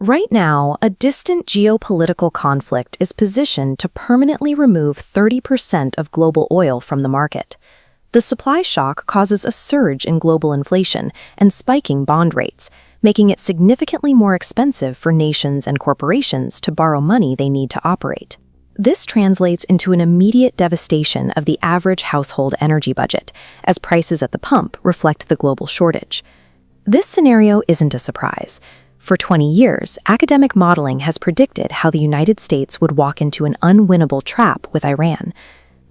Right now, a distant geopolitical conflict is positioned to permanently remove 30% of global oil from the market. The supply shock causes a surge in global inflation and spiking bond rates, making it significantly more expensive for nations and corporations to borrow money they need to operate. This translates into an immediate devastation of the average household energy budget, as prices at the pump reflect the global shortage. This scenario isn't a surprise. For 20 years, academic modeling has predicted how the United States would walk into an unwinnable trap with Iran.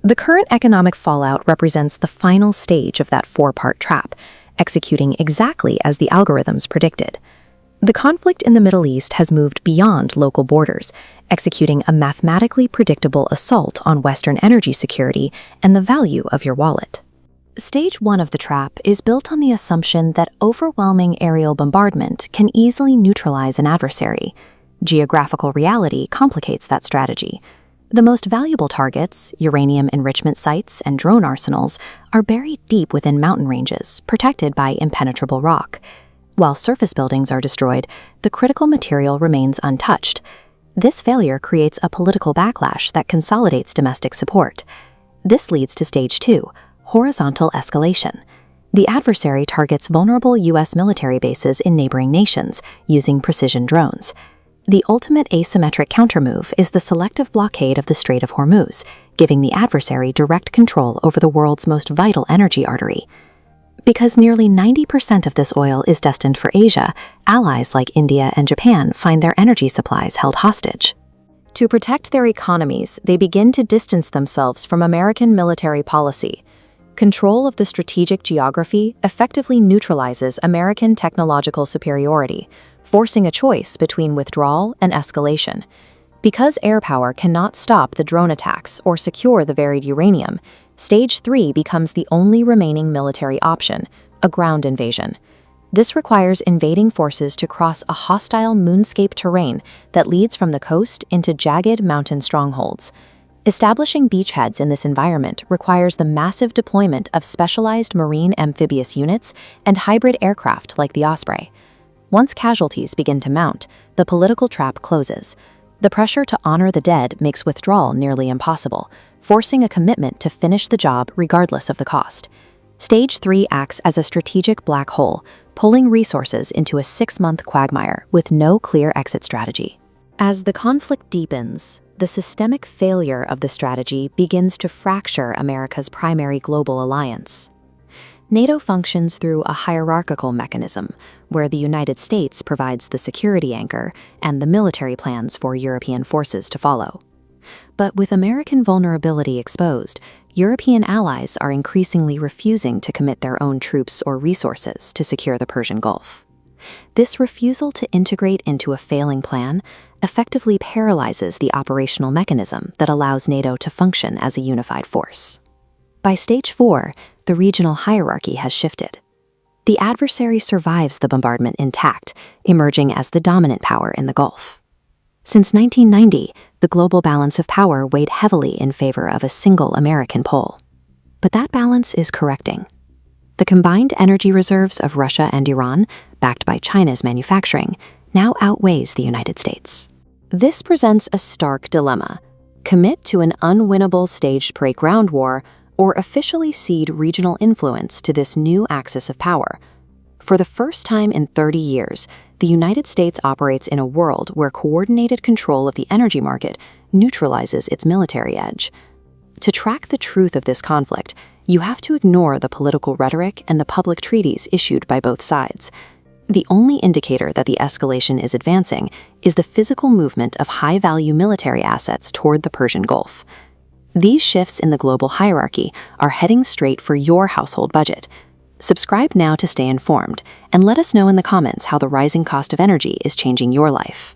The current economic fallout represents the final stage of that four-part trap, executing exactly as the algorithms predicted. The conflict in the Middle East has moved beyond local borders, executing a mathematically predictable assault on Western energy security and the value of your wallet. Stage 1 of the trap is built on the assumption that overwhelming aerial bombardment can easily neutralize an adversary. Geographical reality complicates that strategy. The most valuable targets, uranium enrichment sites and drone arsenals, are buried deep within mountain ranges, protected by impenetrable rock. While surface buildings are destroyed, the critical material remains untouched. This failure creates a political backlash that consolidates domestic support. This leads to Stage 2, horizontal escalation. The adversary targets vulnerable U.S. military bases in neighboring nations using precision drones. The ultimate asymmetric countermove is the selective blockade of the Strait of Hormuz, giving the adversary direct control over the world's most vital energy artery. Because nearly 90% of this oil is destined for Asia, allies like India and Japan find their energy supplies held hostage. To protect their economies, they begin to distance themselves from American military policy. Control of the strategic geography effectively neutralizes American technological superiority, forcing a choice between withdrawal and escalation. Because air power cannot stop the drone attacks or secure the buried uranium, Stage 3 becomes the only remaining military option, a ground invasion. This requires invading forces to cross a hostile moonscape terrain that leads from the coast into jagged mountain strongholds. Establishing beachheads in this environment requires the massive deployment of specialized marine amphibious units and hybrid aircraft like the Osprey. Once casualties begin to mount, the political trap closes. The pressure to honor the dead makes withdrawal nearly impossible, forcing a commitment to finish the job regardless of the cost. Stage 3 acts as a strategic black hole, pulling resources into a 6-month quagmire with no clear exit strategy. As the conflict deepens, the systemic failure of the strategy begins to fracture America's primary global alliance. NATO functions through a hierarchical mechanism, where the United States provides the security anchor and the military plans for European forces to follow. But with American vulnerability exposed, European allies are increasingly refusing to commit their own troops or resources to secure the Persian Gulf. This refusal to integrate into a failing plan effectively paralyzes the operational mechanism that allows NATO to function as a unified force. By Stage 4, the regional hierarchy has shifted. The adversary survives the bombardment intact, emerging as the dominant power in the Gulf. Since 1990, the global balance of power weighed heavily in favor of a single American pole. But that balance is correcting. The combined energy reserves of Russia and Iran, backed by China's manufacturing, now outweighs the United States. This presents a stark dilemma: commit to an unwinnable staged prey ground war, or officially cede regional influence to this new axis of power. For the first time in 30 years, the United States operates in a world where coordinated control of the energy market neutralizes its military edge. To track the truth of this conflict, you have to ignore the political rhetoric and the public treaties issued by both sides. The only indicator that the escalation is advancing is the physical movement of high-value military assets toward the Persian Gulf. These shifts in the global hierarchy are heading straight for your household budget. Subscribe now to stay informed, and let us know in the comments how the rising cost of energy is changing your life.